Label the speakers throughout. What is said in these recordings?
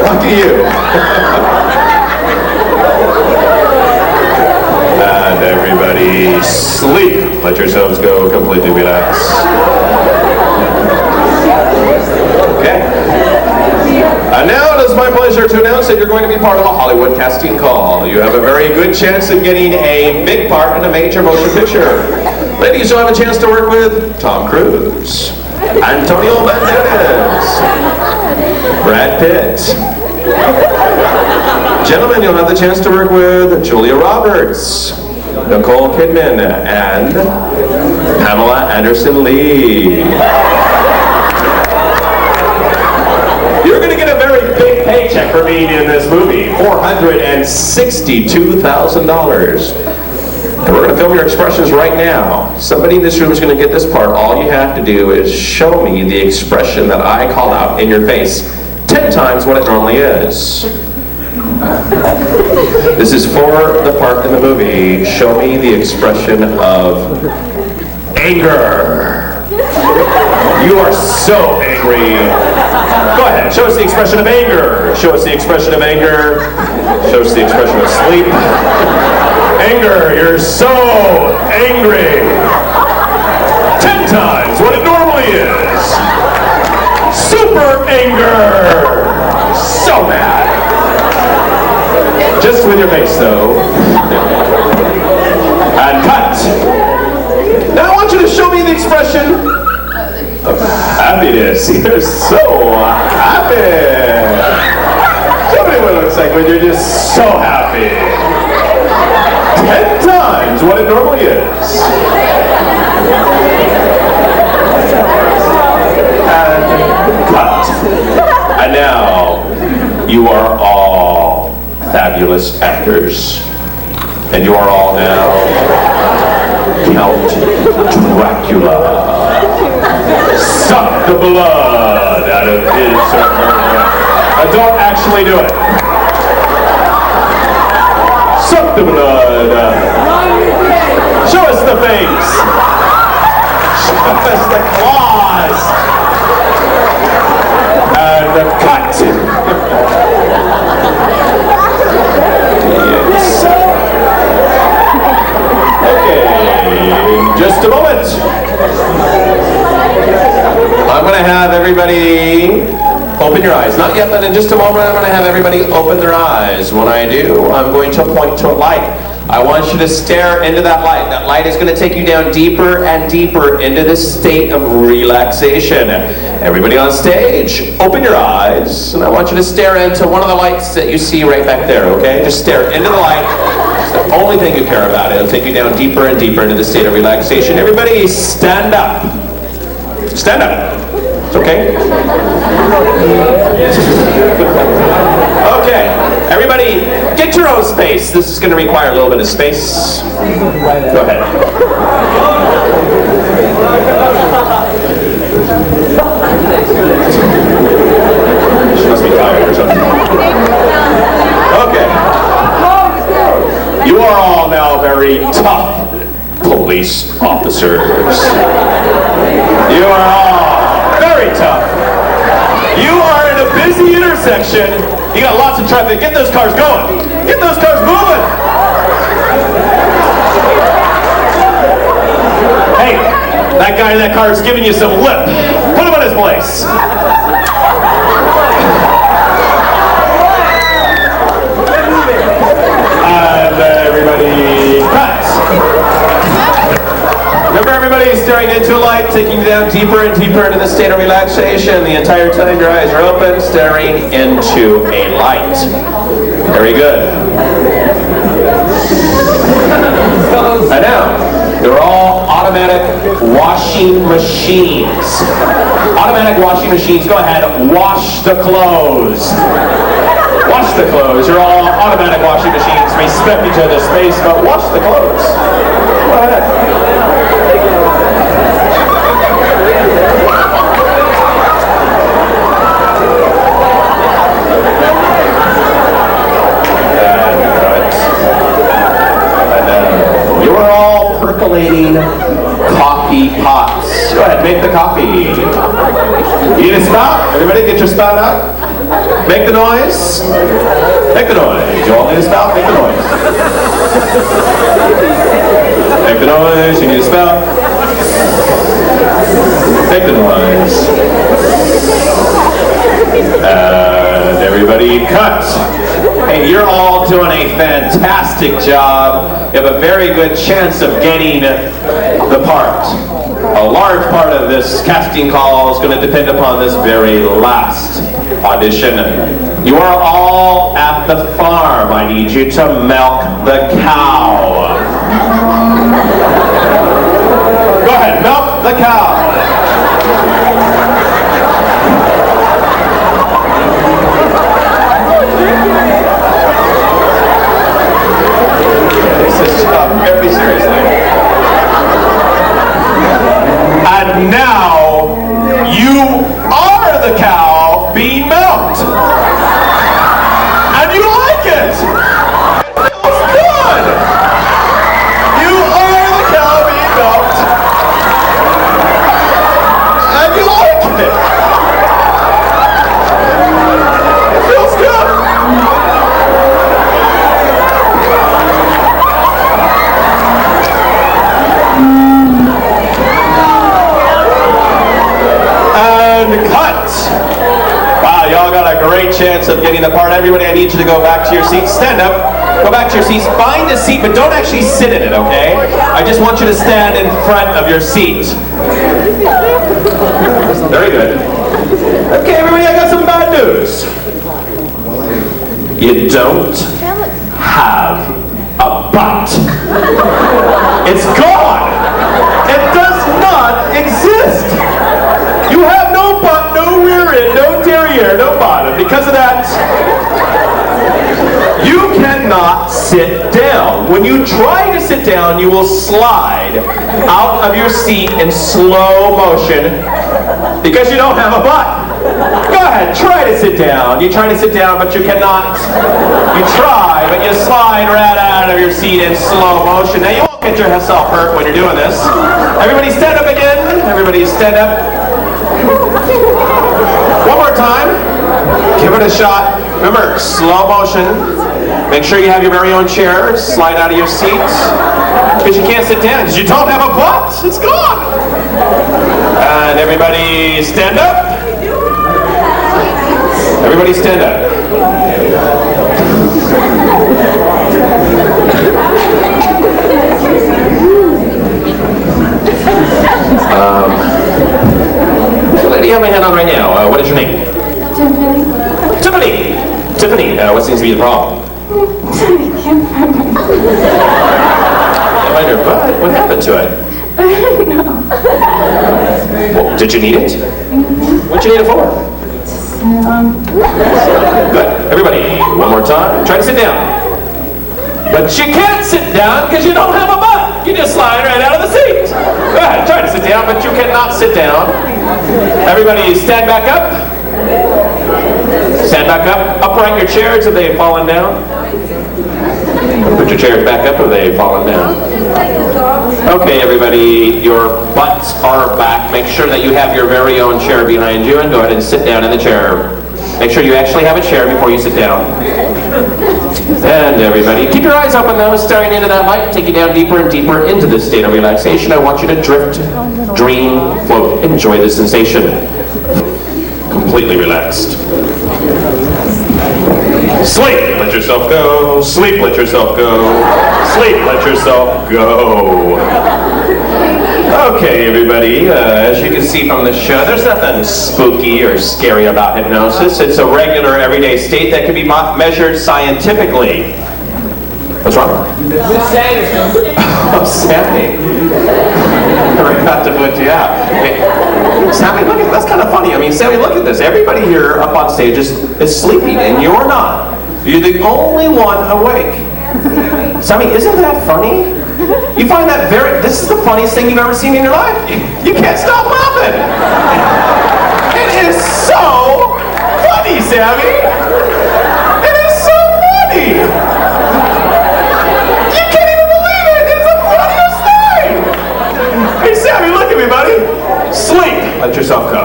Speaker 1: Lucky you. And everybody sleep. Let yourselves go completely relaxed. Okay. And now it is my pleasure to announce that you're going to be part of a Hollywood casting call. You have a very good chance of getting a big part in a major motion picture. Ladies, you'll have a chance to work with Tom Cruise, Antonio Banderas, Brad Pitt. Gentlemen, you'll have the chance to work with Julia Roberts, Nicole Kidman, and Pamela Anderson Lee. You're going to get a very big paycheck for being in this movie, $462,000. And we're going to film your expressions right now. Somebody in this room is going to get this part. All you have to do is show me the expression that I call out in your face 10 times what it normally is. This is for the part in the movie. Show me the expression of anger. You are so angry. Go ahead, show us the expression of anger. Show us the expression of anger. Show us the expression of sleep. Anger, you're so angry. 10 times what it normally is. Super anger. So mad. Just with your face, though. And cut. Now I want you to show me the expression of happiness. You're so happy. Show me what it looks like when you're just so happy. 10 times what it normally is. And cut. And now you are all fabulous actors. And you are all now Count Dracula. Suck the blood out of his or her. Don't actually do it. Suck the blood. Show us the face. Show us the claws. And the cut. Yes. Okay, in just a moment. I'm going to have everybody open your eyes. Not yet, but in just a moment I'm going to have everybody open their eyes. When I do, I'm going to point to a light. I want you to stare into that light. That light is going to take you down deeper and deeper into this state of relaxation. Everybody on stage, open your eyes, and I want you to stare into one of the lights that you see right back there, okay? Just stare into the light. It's the only thing you care about. It'll take you down deeper and deeper into the state of relaxation. Everybody stand up. Stand up. It's okay? Okay. Everybody, get your own space. This is going to require a little bit of space. Go ahead. She must be tired or something. Okay. You are all now very tough police officers. You are all very tough. You are in a busy intersection. You got lots of traffic. Get those cars going. Get those cars moving. Hey, that guy in that car is giving you some lip. Put him in his place. And everybody cuts. Remember, everybody staring into a light, taking you down deeper and deeper into the state of relaxation. The entire time your eyes are open, staring into a light. Very good. And now, they're all automatic washing machines. Automatic washing machines, go ahead, wash the clothes. Wash the clothes. You're all automatic washing machines. Respect each other's space, but wash the clothes. Go ahead. You are all percolating coffee pots. Go ahead, make the coffee. You need a spout? Everybody get your spout out. Make the noise. Make the noise. You all need a spout? Make the noise. Make the noise. You need a spout. Make the noise. And everybody cut. Hey, you're all doing a fantastic job. You have a very good chance of getting the part. A large part of this casting call is going to depend upon this very last audition. You are all at the farm. I need you to milk the cow. Go ahead, milk the cow. Very seriously. And now you are the cow being milked. And you like it. It feels good. You are the cow being milked. And you like it. It feels good. Cut! Wow, y'all got a great chance of getting the part. Everybody, I need you to go back to your seats. Stand up. Go back to your seats. Find a seat, but don't actually sit in it, okay? I just want you to stand in front of your seat. Very good. Okay, everybody, I got some bad news. You don't have a butt. It's gone. It does not exist. You have no butt, no rear end, no derriere, no bottom. Because of that, you cannot sit down. When you try to sit down, you will slide out of your seat in slow motion because you don't have a butt. Go ahead, try to sit down. You try to sit down, but you cannot. You try, but you slide right out of your seat in slow motion. Now, you won't get yourself hurt when you're doing this. Everybody stand up again. Everybody stand up. One more time. Give it a shot. Remember, slow motion. Make sure you have your very own chair. Slide out of your seats. Because you can't sit down. Because you don't have a butt. It's gone. And everybody stand up. Everybody stand up. Lady, you have my hand on right now. What is your name? Tiffany. Tiffany. Tiffany. What seems to be the problem?
Speaker 2: I can't find my butt.
Speaker 1: Can't find your butt? What happened to it?
Speaker 2: I don't know.
Speaker 1: Well, did you need it? What'd you need it for? Good. Everybody, one more time. Try to sit down. But you can't sit down because you don't have a butt. You just slide right out of the seat. Go ahead, try to sit down, but you cannot sit down. Everybody stand back up. Stand back up. Upright your chairs if they've fallen down. Put your chairs back up if they've fallen down. Okay, everybody, your butts are back. Make sure that you have your very own chair behind you and go ahead and sit down in the chair. Make sure you actually have a chair before you sit down. And everybody, keep your eyes open though, staring into that light, take you down deeper and deeper into this state of relaxation. I want you to drift, dream, float, enjoy the sensation. Completely relaxed. Sleep, let yourself go. Sleep, let yourself go. Sleep, let yourself go. Okay, everybody, as you can see from the show, there's nothing spooky or scary about hypnosis. It's a regular, everyday state that can be measured scientifically. What's wrong? Oh, Sammy. We're about to put you out. Hey, Sammy, look at that's kind of funny. I mean, Sammy, look at this. Everybody here up on stage is sleeping, and you're not. You're the only one awake. Sammy, isn't that funny? You find that this is the funniest thing you've ever seen in your life. You can't stop laughing. It is so funny, Sammy. It is so funny. You can't even believe it. It's the funniest thing. Hey, Sammy, look at me, buddy. Sleep. Let yourself go.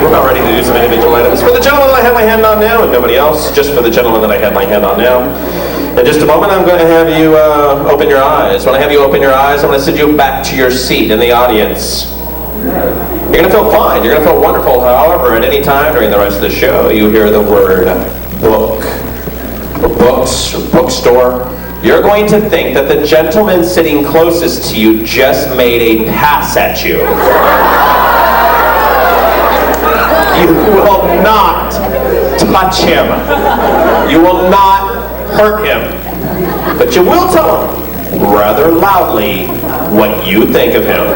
Speaker 1: We're about ready to do some individual items. For the gentleman that I have my hand on now, and nobody else, just for the gentleman that I have my hand on now. In just a moment, I'm going to have you open your eyes. When I have you open your eyes, I'm going to send you back to your seat in the audience. You're going to feel fine. You're going to feel wonderful. However, at any time during the rest of the show, you hear the word book, or books, or bookstore, you're going to think that the gentleman sitting closest to you just made a pass at you. You will not touch him. You will not hurt him. But you will tell him, rather loudly, what you think of him.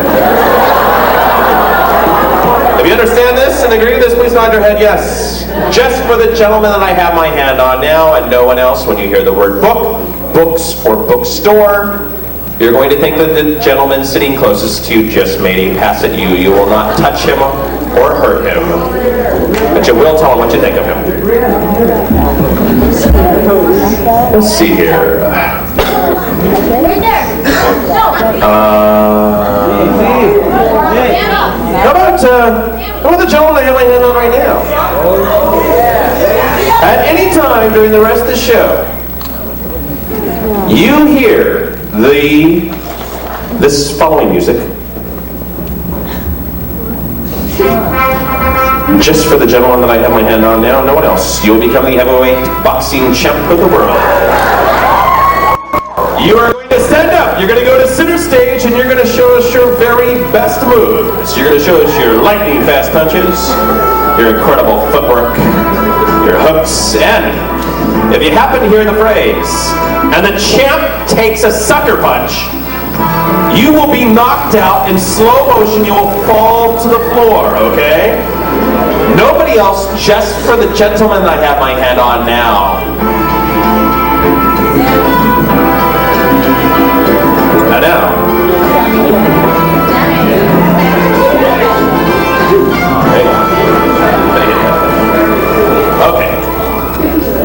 Speaker 1: If you understand this and agree with this, please nod your head yes. Just for the gentleman that I have my hand on now and no one else, when you hear the word book, books, or bookstore, you're going to think that the gentleman sitting closest to you just made a pass at you. You will not touch him or hurt him, but you will tell him what you think of him. Let's see here. How about the gentleman I have my hand on right now? At any time during the rest of the show, you hear this following music. Just for the gentleman that I have my hand on now, no one else. You'll become the heavyweight boxing champ of the world. You are going to stand up. You're going to go to center stage and you're going to show us your very best moves. You're going to show us your lightning fast punches, your incredible footwork, your hooks, and if you happen to hear the phrase, and the champ takes a sucker punch, you will be knocked out in slow motion. You will fall to the floor, okay? Nobody else, just for the gentleman that I have my hand on now. And now. Okay.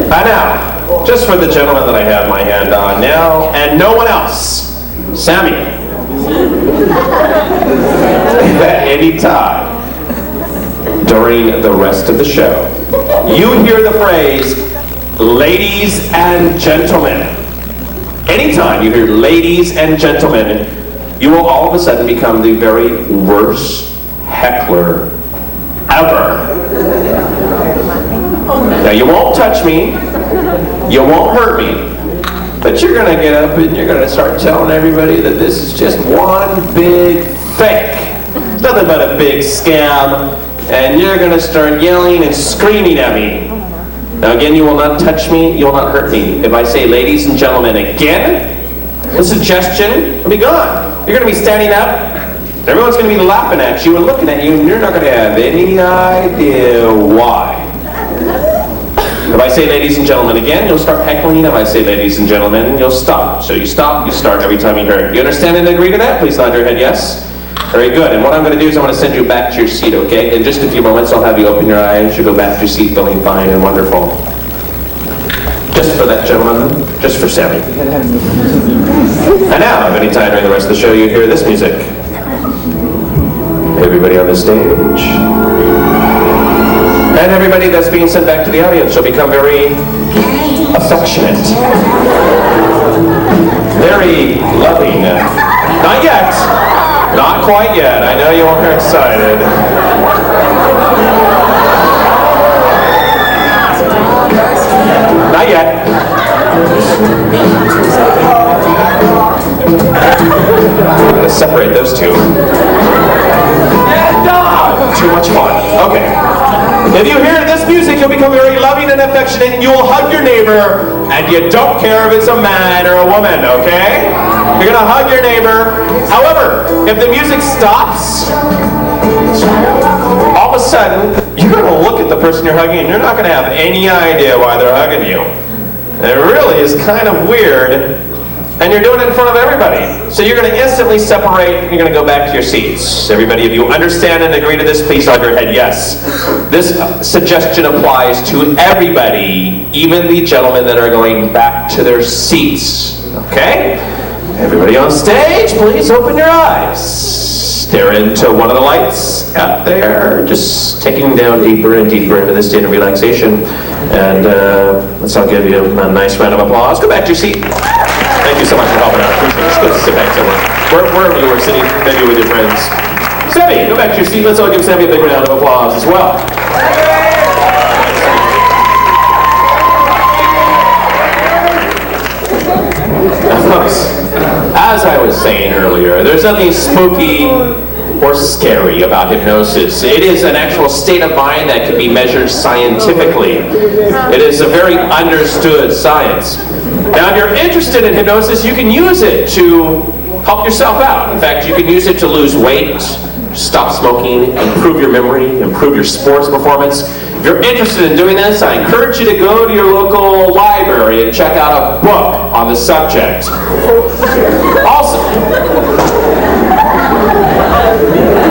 Speaker 1: And now, just for the gentleman that I have my hand on now, and no one else, Sammy. At any time during the rest of the show, you hear the phrase, ladies and gentlemen. Anytime you hear ladies and gentlemen, you will all of a sudden become the very worst heckler ever. Now you won't touch me, you won't hurt me, but you're going to get up and you're going to start telling everybody that this is just one big fake. It's nothing but a big scam, and you're going to start yelling and screaming at me. Now again, you will not touch me, you will not hurt me. If I say ladies and gentlemen again, the suggestion will be gone. You're going to be standing up, everyone's going to be laughing at you and looking at you, and you're not going to have any idea why. If I say ladies and gentlemen again, you'll start heckling. If I say ladies and gentlemen, you'll stop. So you stop, you start every time you hear it. You understand and agree to that? Please nod your head yes. Very good. And what I'm going to do is I'm going to send you back to your seat, okay? In just a few moments, I'll have you open your eyes. You'll go back to your seat feeling fine and wonderful. Just for that gentleman, just for Sammy. And now, if any time during the rest of the show you hear this music, everybody on the stage, and everybody that's being sent back to the audience will become very affectionate, very loving. Not yet. Not quite yet. I know you all are excited. Not yet. I'm going to separate those two. Too much fun. Okay. If you hear this music, you'll become very loving and affectionate, and you will hug your neighbor, and you don't care if it's a man or a woman, okay? You're going to hug your neighbor. However, if the music stops, all of a sudden, you're going to look at the person you're hugging, and you're not going to have any idea why they're hugging you. It really is kind of weird, and you're doing it in front of everybody. So you're going to instantly separate, and you're going to go back to your seats. Everybody, if you understand and agree to this, please nod your head yes. This suggestion applies to everybody, even the gentlemen that are going back to their seats. Okay? Everybody on stage, please open your eyes. stare into one of the lights out there, just taking down deeper and deeper into this state of relaxation. And let's all give you a nice round of applause. Go back to your seat. Thank you so much for helping out. Appreciate it. Just go sit back somewhere. Wherever you were sitting, maybe with your friends. Sammy, go back to your seat. Let's all give Sammy a big round of applause as well. As I was saying earlier, there's nothing spooky or scary about hypnosis. It is an actual state of mind that can be measured scientifically. It is a very understood science. Now, if you're interested in hypnosis, you can use it to help yourself out. In fact, you can use it to lose weight, stop smoking, improve your memory, improve your sports performance. If you're interested in doing this, I encourage you to go to your local library and check out a book on the subject. Also,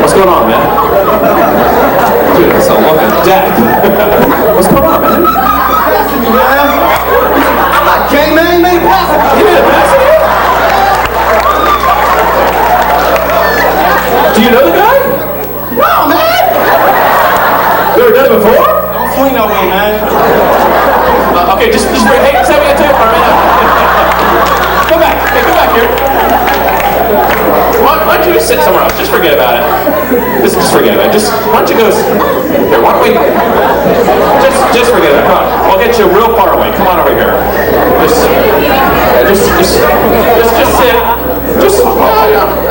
Speaker 1: what's going on, man? Dude, that's a look of death. What's going on, man?
Speaker 3: Gang man, you made a pass.
Speaker 1: You made a pass at you? Do you know the guy?
Speaker 3: No, man.
Speaker 1: You ever done it before?
Speaker 3: Don't swing no way, man.
Speaker 1: Okay, just bring, hey, Sammy, I tell you right now. Come back, hey, come back here. Why don't you just sit somewhere else? Just forget about it. Just forget about it. Why don't you go, here, why don't we, just forget about it. Come on, I'll get you real far away. Come on over here. Just sit.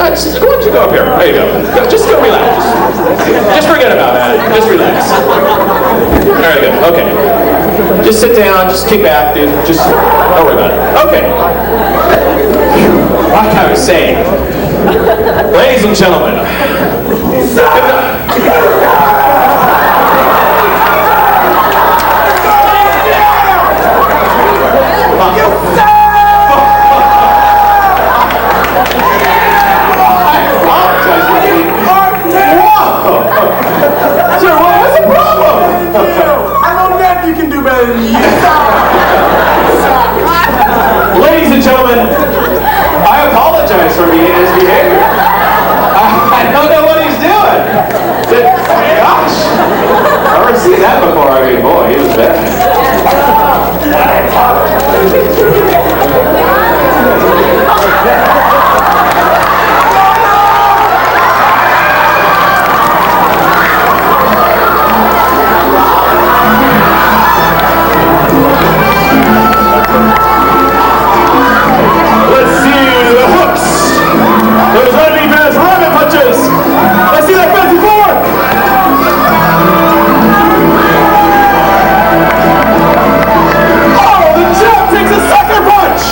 Speaker 1: Why don't you go up here? There you go. Just go relax. Just forget about that. Just relax. Very good. Okay. Just sit down. Just kick back, dude. Just don't worry about it. Okay. Like I was saying, ladies and gentlemen, sir, what's the problem?
Speaker 3: I know that you can do better than you.
Speaker 1: Ladies and gentlemen, I apologize for his behavior. I don't know what he's doing. Gosh, I've never seen that before. I mean, boy, he was bad. Let's see the hooks. Those lightning fast rabbit punches. Let's see that fancy fork. Oh, the champ takes a sucker punch.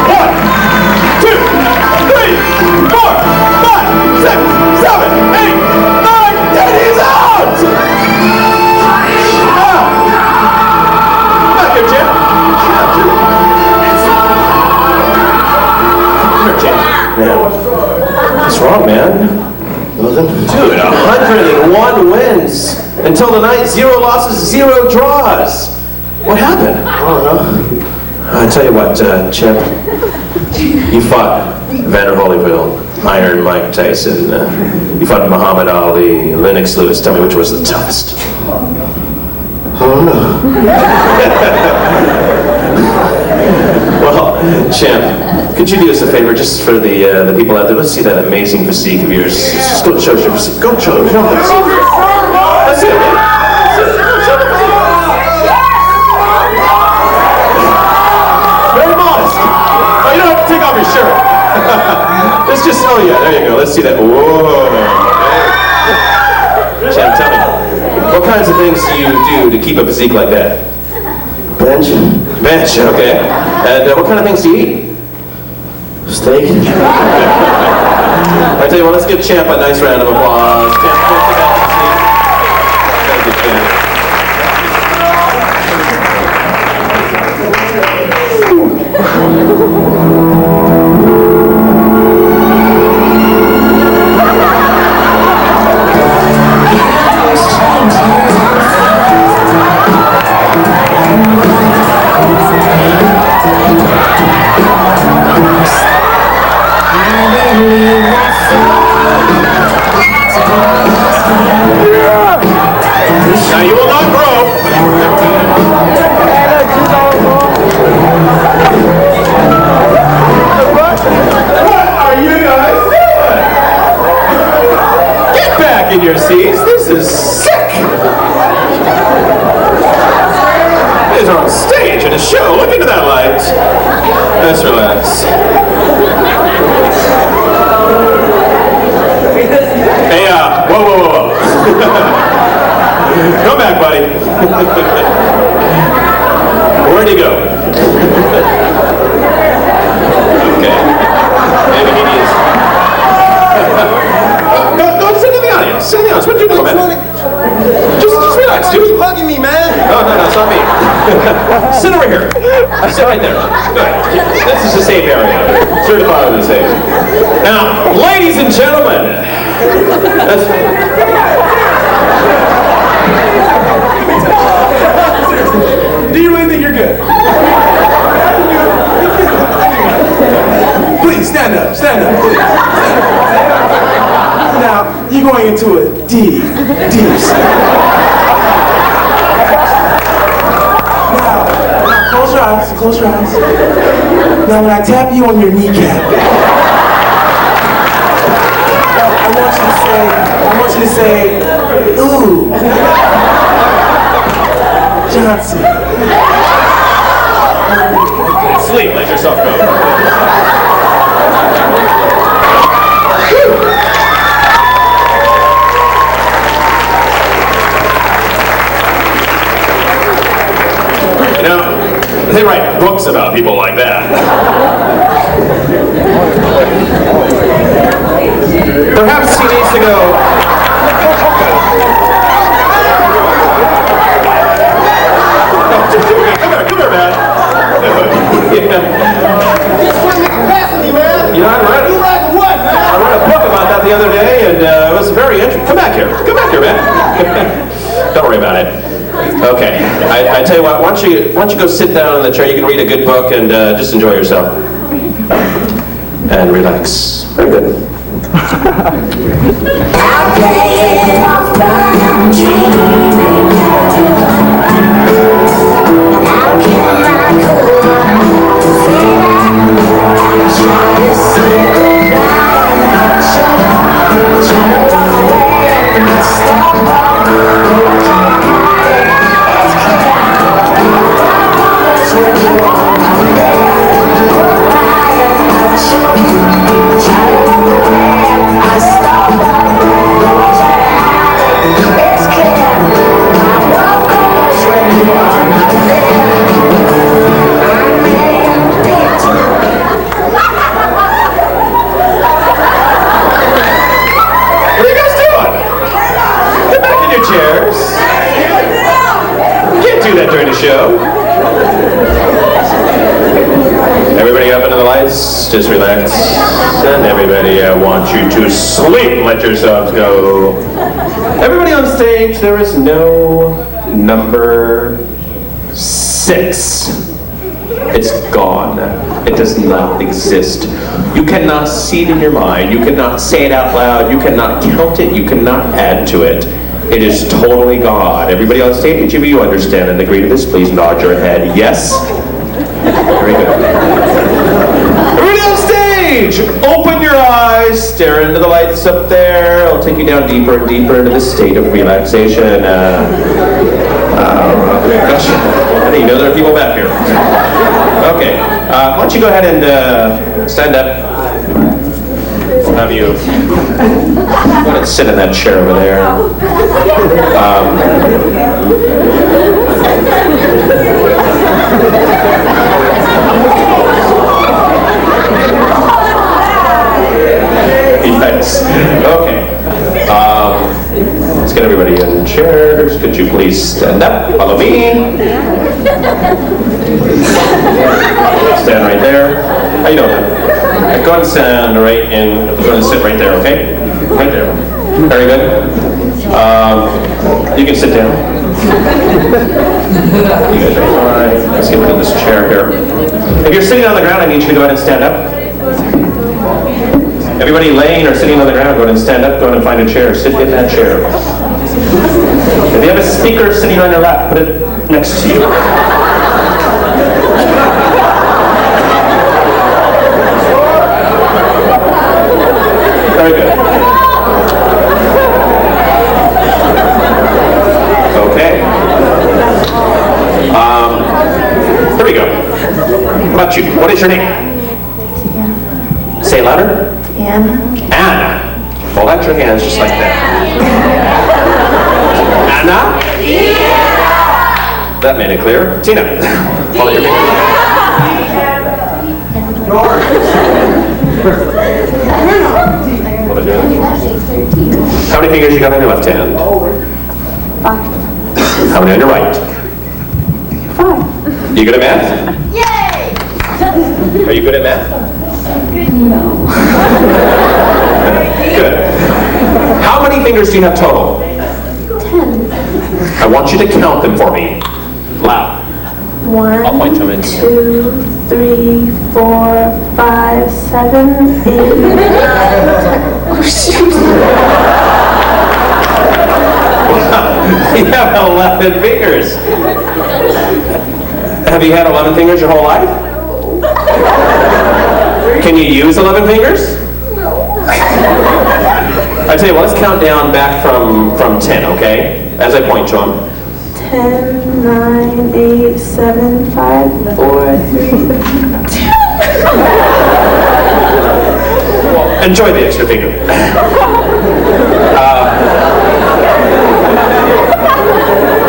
Speaker 1: One, two, three, four, five, six, seven, eight, nine, 10. He's out. Back here, champ. Come here, champ. Man, what's wrong, man? Dude, 101 wins until the night. 0 losses, 0 draws. What happened? I don't know. I tell you what, Chip, you fought Vander Holyfield, Iron Mike Tyson. You fought Muhammad Ali, Lennox Lewis. Tell me which was the toughest. Well, Champ, could you do us a favor just for the people out there? Let's see that amazing physique of yours. Just go show us your physique. Go show us. Let's see it, man. Very modest. Oh, you don't have to take off your shirt. Let's just, oh yeah, there you go. Let's see that. Whoa. Champ, tell me, what kinds of things do you do to keep a physique like that?
Speaker 3: Bench.
Speaker 1: Bench, okay. And what kind of things do you eat?
Speaker 3: Steak.
Speaker 1: I tell you what, let's give Champ a nice round of applause. Champ, go sit down and seat. Thank you, Champ. relax. Hey, whoa. Come back, buddy. Where'd he go? Okay. Maybe he needs... Go sit in the audience. Sit in the audience. What are you doing, man? Just relax, dude.
Speaker 3: Keep hugging me, man.
Speaker 1: No, it's not me. Sit over here. Sit right there. Good. This is a safe area. Certified safe. Now, ladies and gentlemen,
Speaker 3: Do you really think you're good? Please, stand up, please. Stand up. Now, you're going into a deep sleep. Now, close your eyes. Now, when I tap you on your kneecap, I want you to say, ooh, Johnson.
Speaker 1: sleep. Let yourself go. They write books about people like that. Perhaps he needs to go. No, just do it. Come here, man. You know, I read a book about that the other day, and it was very interesting. Come back here, man. Don't worry about it. Okay, I tell you what, why don't you go sit down in the chair, you can read a good book and just enjoy yourself. And relax. Very good. Show. Everybody up into the lights, just relax. And everybody, I want you to sleep. Let yourselves go. Everybody on stage, there is no number 6. It's gone. It does not exist. You cannot see it in your mind. You cannot say it out loud. You cannot count it. You cannot add to it. It is totally God. Everybody on stage, each of you understand and agree to this, please nod your head. Yes? Very good. Everybody on stage, open your eyes, stare into the lights up there. I'll take you down deeper and deeper into the state of relaxation. Gosh, I didn't know there are people back here. Okay, why don't you go ahead and stand up. We'll have you go ahead and sit in that chair over there. Yes. Okay. Let's get everybody in chairs. Could you please stand up? Follow me. Stand right there. How you doing? Go ahead and stand right in. Go ahead and sit right there, okay? Right there. Very good. You can sit down. You guys are fine. Let's get rid of this chair here. If you're sitting on the ground, I need you to go ahead and stand up. Everybody laying or sitting on the ground, go ahead and stand up. Go ahead and find a chair. Sit in that chair. If you have a speaker sitting on your lap, put it next to you. Very good. Okay. Here we go. How about you? What is your name? Say it louder.
Speaker 2: Anna.
Speaker 1: Anna. Hold out your hands just like that. Anna? Yeah. That made it clear. Tina. Hold out your fingers. Hold out your hands. How many fingers you got on your left hand?
Speaker 2: 5.
Speaker 1: How many on your right?
Speaker 2: 5.
Speaker 1: You good at math?
Speaker 2: Yay!
Speaker 1: Are you good at math?
Speaker 2: No.
Speaker 1: Good. How many fingers do you have total?
Speaker 2: 10.
Speaker 1: I want you to count them for me. Loud.
Speaker 2: 1,
Speaker 1: I'll point to them.
Speaker 2: 2, 3, 4, 5, 7, 8, 9, 10.
Speaker 1: You have 11 fingers. Have you had 11 fingers your whole life? Can you use 11 fingers? I tell you what, let's count down back from 10, okay? As I point to them.
Speaker 2: 10, 9, 8, 7, 5, 4, 3, 2.
Speaker 1: Well, enjoy the extra finger.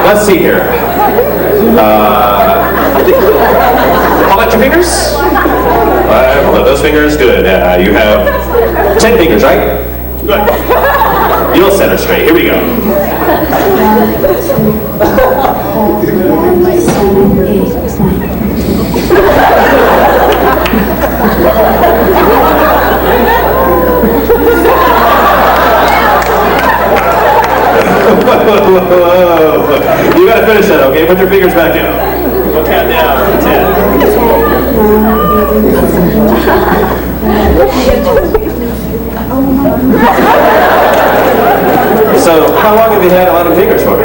Speaker 1: Let's see here. Hold out your fingers. Hold out those fingers. Good. You have 10 fingers, right? Good. You'll set her straight. Here we go.
Speaker 2: 1, 2, 7, 8, 9.
Speaker 1: You gotta finish that, okay? Put your fingers back in. We'll count down from 10. So, how long have you had 11 fingers for?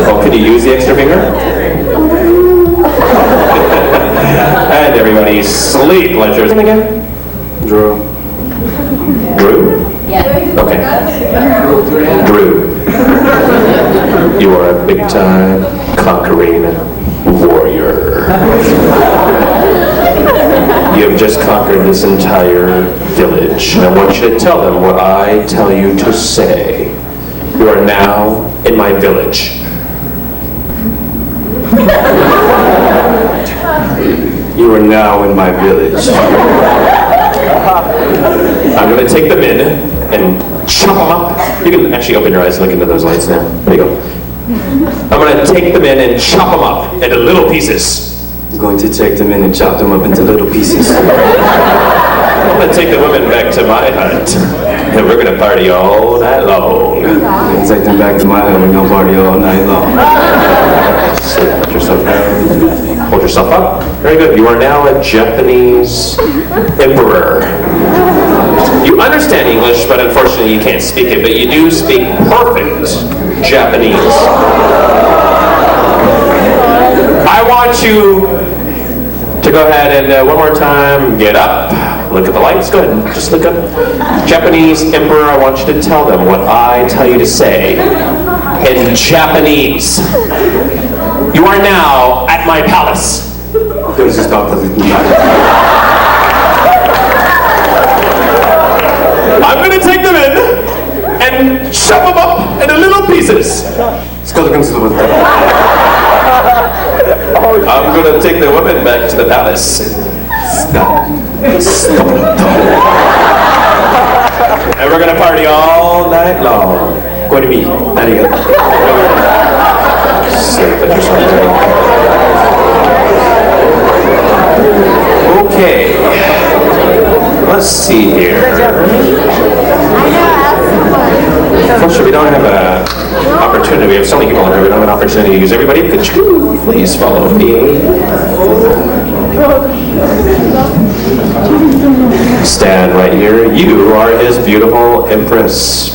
Speaker 1: Oh, can you use the extra finger? And everybody sleep. Let yours in again. Drew. Drew? Yeah. Okay. Drew. You are a big-time conquering warrior. You have just conquered this entire village, and I want you to tell them what I tell you to say. You are now in my village. You are now in my village. I'm going to take them in and chop them up. You can actually open your eyes and look into those lights now. There you go. I'm going to take them in and chop them up into little pieces.
Speaker 3: I'm going to take them in and chop them up into little pieces.
Speaker 1: I'm going to take the women back to my hut. And we're going to party all night long.
Speaker 3: Take them back to my home. We're going to party all night long.
Speaker 1: Put yourself down. Hold yourself up. Very good. You are now a Japanese emperor. You understand English, but unfortunately you can't speak it. But you do speak perfect Japanese. I want you to go ahead and one more time get up. Look at the lights. Go ahead and just look up. Japanese emperor, I want you to tell them what I tell you to say in Japanese. You are now at my palace. I'm going to take them in and chop them up into little pieces. I'm going to take the women back to the palace. And we're going to party all night long. Go to me. Okay. Let's see here. Unfortunately, we don't have an opportunity. We have so many people in here. We don't have an opportunity to use everybody. Could you please follow me? Stand right here. You are his beautiful empress.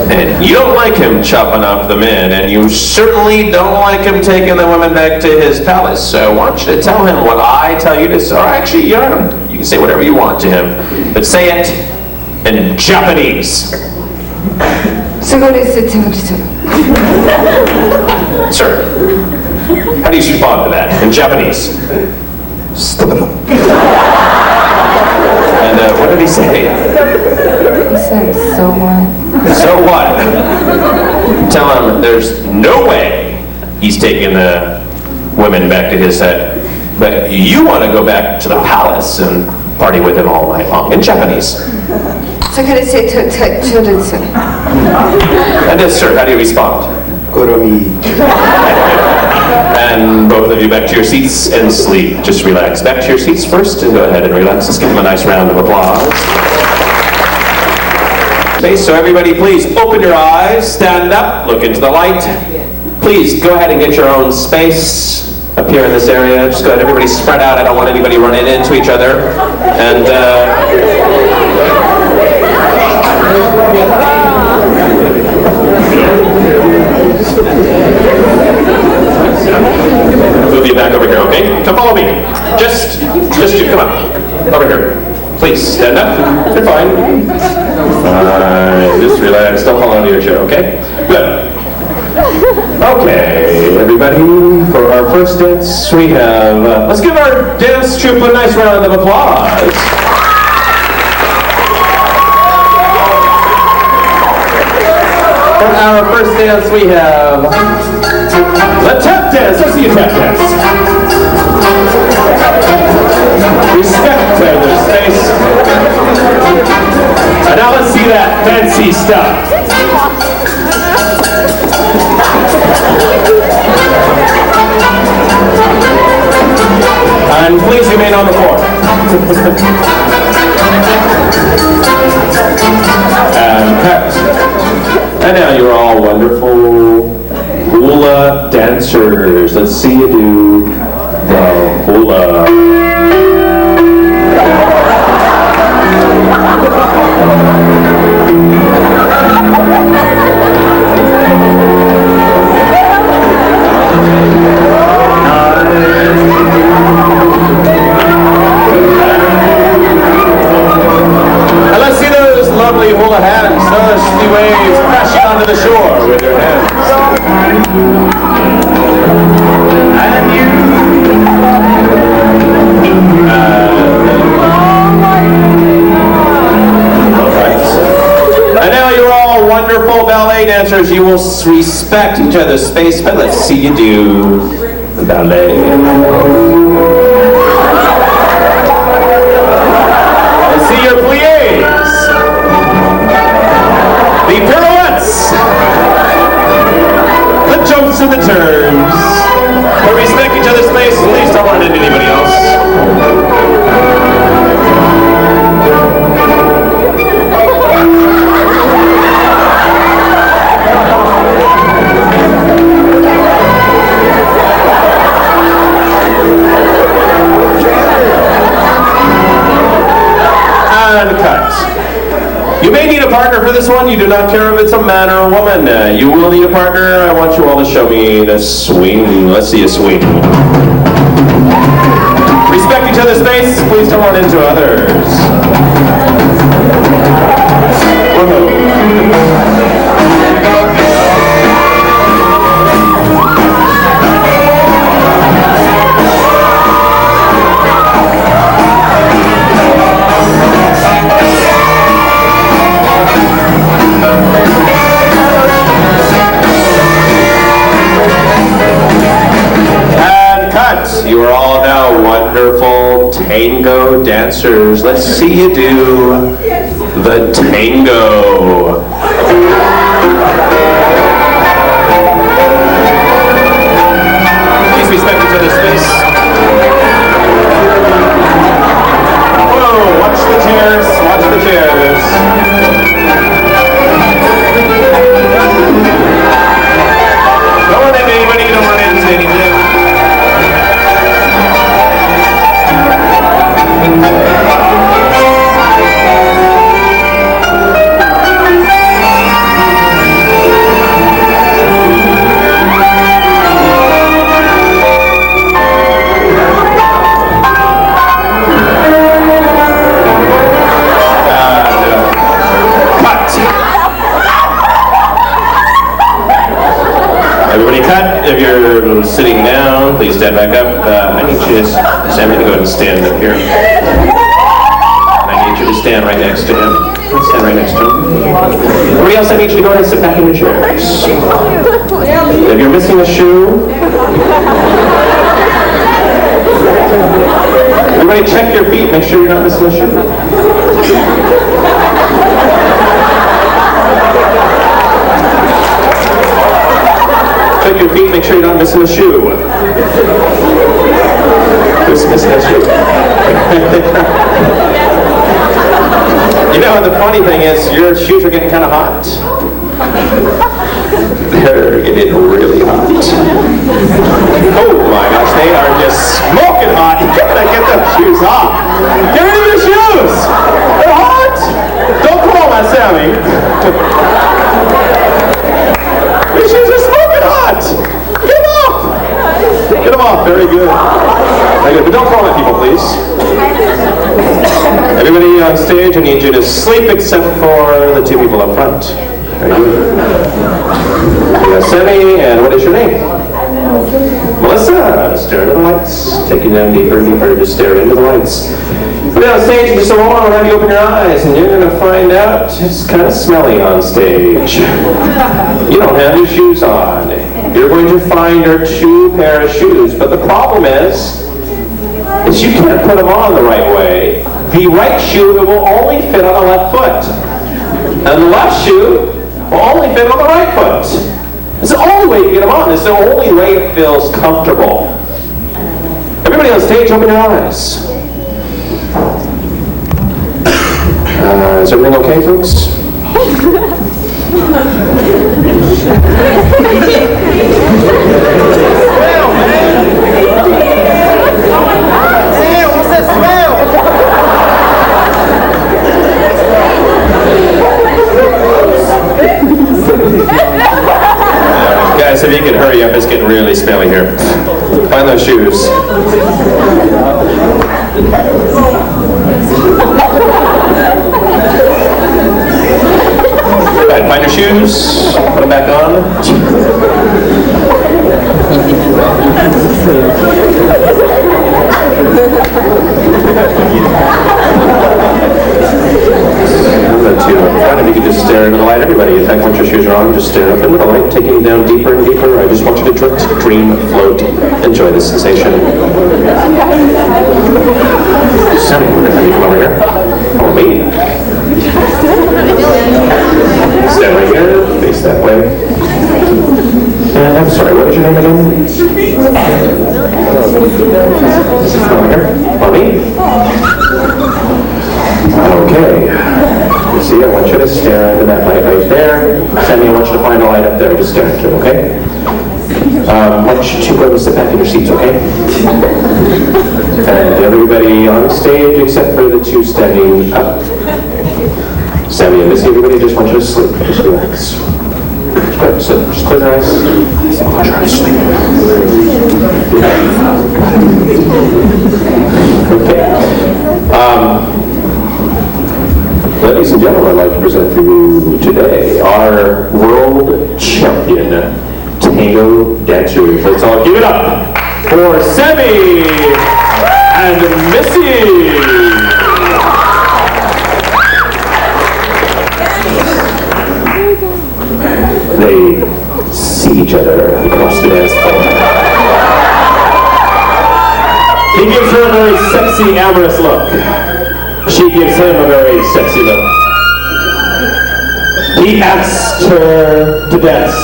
Speaker 1: And you don't like him chopping up the men, and you certainly don't like him taking the women back to his palace. So I want you to tell him what I tell you to say. Or actually, you can say whatever you want to him, but say it in Japanese. Sir. How do you respond to that in Japanese? And what did he say?
Speaker 2: He said, so what?
Speaker 1: So what? Tell him there's no way he's taking the women back to his set, but you want to go back to the palace and party with him all night long in Japanese.
Speaker 2: So could I say to
Speaker 1: And then, sir, how do you respond?
Speaker 3: Koromi.
Speaker 1: And both of you back to your seats and sleep. Just relax. Back to your seats first and go ahead and relax. Let's give them a nice round of applause. Okay, so everybody please open your eyes, stand up, look into the light. Please go ahead and get your own space up here in this area. Just go ahead, everybody spread out. I don't want anybody running into each other. And move you back over here, okay? Come follow me. Just you, come on. Over here. Please, stand up. You're fine. Fine. Just relax. Don't fall out of your chair, okay? Good. Okay, everybody, for our first dance, we have... let's give our dance troupe a nice round of applause. For our first dance, we have the tap dance. Let's see a tap dance. Respect their space. And now let's see that fancy stuff. And please remain on the floor. And cut. And now you're all wonderful hula dancers. Let's see you do the hula. And let's see those lovely hula hands, those shifty waves crashing onto the shore with your hands. And you. And now you're all wonderful ballet dancers. You will respect each other's space, but let's see you do the ballet. Let's see your pliés. The pirouettes. The jumps and the turns. But respect each other's space. Please don't run into anybody else. And cut. You may need a partner for this one. You do not care if it's a man or a woman. You will need a partner. I want you all to show me the swing. Let's see a swing. Respect each other's space. Please don't run into others. Whoa. You are all now wonderful tango dancers. Let's see you do the tango. Please respect each other's space. Whoa, watch the chairs, watch the chairs. Don't run into anybody, don't run into anything. stand back up. I need you to, Sammy, to go ahead and stand up here. I need you to stand right next to him. Stand right next to him. Everybody else, I need you to go ahead and sit back in your chairs. If you're missing a shoe, everybody check your feet. Make sure you're not missing a shoe. Check your feet, make sure you're not missing a shoe. Who's missing a shoe? You know, the funny thing is, your shoes are getting kind of hot. They're getting really hot. Oh my gosh, they are just smoking hot. You gotta get those shoes off. Get rid of your shoes! They're hot! Don't call my Sammy. Your shoes are smoking hot! Get them off! Get them off, very good. Very good, but don't call my people, please. Everybody on stage, I need you to sleep except for the two people up front. Very good. We got Sammy, and what is your name? Melissa. Stare into the lights. Take you down deeper and deeper. Just stare into the lights. We're on stage in just a moment. I'll have you open your eyes, and you're going to find out it's kind of smelly on stage. You don't have your shoes on. You're going to find your two pair of shoes, but the problem is you can't put them on the right way. The right shoe, it will only fit on the left foot. And the left shoe will only fit on the right foot. It's the only way to get them on. It's the only way it feels comfortable. Everybody on stage, open your eyes. Is everything okay, folks?
Speaker 3: What's that smell?
Speaker 1: Guys, if you can hurry up, it's getting really smelly here. Find those shoes. Right, find your shoes, put them back on. If you could just stare into the light, everybody. In fact, once your shoes are on, just stare up into the light, taking you down deeper and deeper. I just want you to drift, dream, float, enjoy the sensation. Sammy, we're going to come over here. Oh, me. Stand right here, face that way. And I'm sorry, what is your name again? Over here. Oh, me. Okay. You see, I want you to stare into that light right there. Sammy, I want you to find a light up there. Just stare into it, okay? I want you to go and sit back in your seats, okay? And everybody on stage except for the two standing up. Sammy and Missy, everybody, just want you to sleep. Just relax. Good. So just close your eyes. Try to sleep. Okay. Ladies and gentlemen, I'd like to present for you today our world champion tango dancers. Let's all give it up for Sammy and Missy. They see each other across the dance floor. He gives her a very sexy, amorous look. She gives him a very sexy look. He asks her to dance,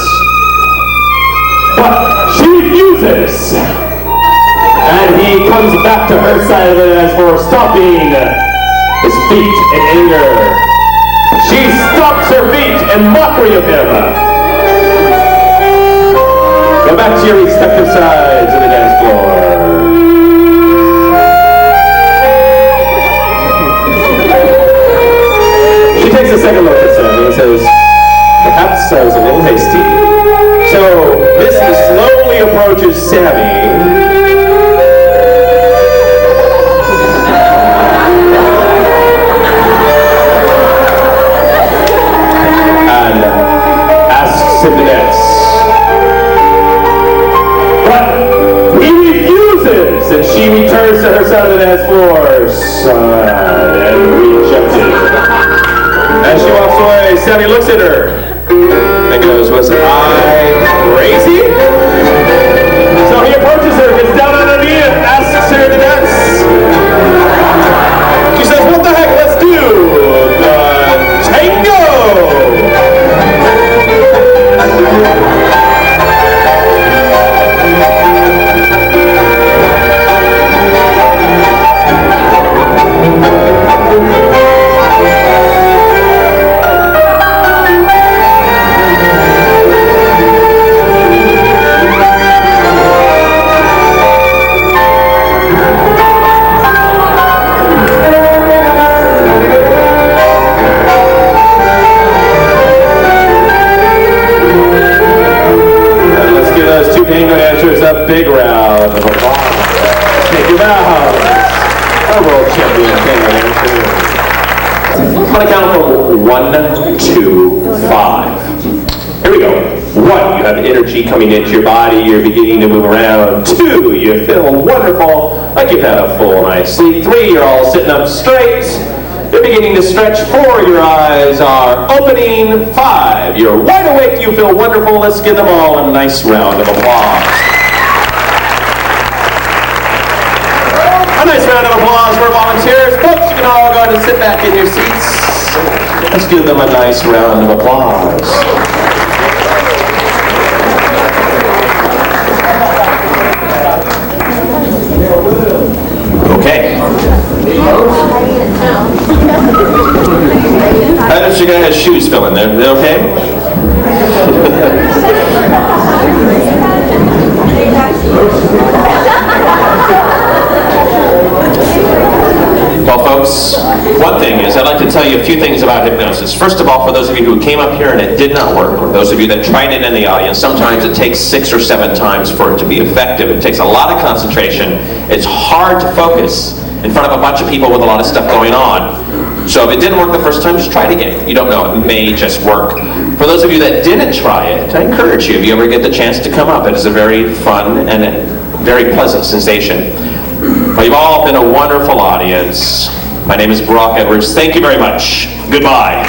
Speaker 1: but she refuses. And he comes back to her side of the dance floor, stomping his feet in anger. She stomps her feet in mockery of him. Go back to your respective sides of the dance floor. She takes a second look at Sammy and says, perhaps I was a little hasty. So Missy slowly approaches Sammy. And asks him to dance. But he refuses. side of the dance floor. And rejected. As she walks away, Sammy looks at her and goes, "Was I crazy?" So he approaches her, gets down on her knee, and asks her to dance. She says, "What the heck? Let's do the tango!" A big round of applause. Thank you, Val. Our world champion. I'm going to count from 1, 2, 5. Here we go. 1, you have energy coming into your body. You're beginning to move around. 2, you feel wonderful, like you've had a full night's sleep. 3, you're all sitting up straight. You're beginning to stretch. 4, your eyes are opening. 5, you're wide awake. You feel wonderful. Let's give them all a nice round of applause. A nice round of applause for volunteers. Folks, you can all go ahead and sit back in your seats. Let's give them a nice round of applause. Okay. How she got his shoes filling? They're okay? Well, folks, one thing is I'd like to tell you a few things about hypnosis. First of all, for those of you who came up here and it did not work, or those of you that tried it in the audience, sometimes it takes 6 or 7 times for it to be effective. It takes a lot of concentration. It's hard to focus in front of a bunch of people with a lot of stuff going on. So if it didn't work the first time, just try it again. You don't know, it may just work. For those of you that didn't try it, I encourage you, if you ever get the chance to come up, it is a very fun and very pleasant sensation. Well, you've all been a wonderful audience. My name is Brock Edwards. Thank you very much. Goodbye.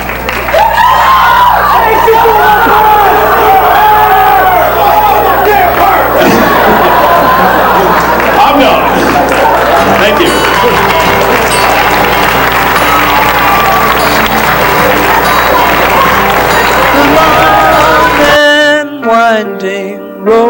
Speaker 1: I'm done. Thank you.
Speaker 4: Long and winding road.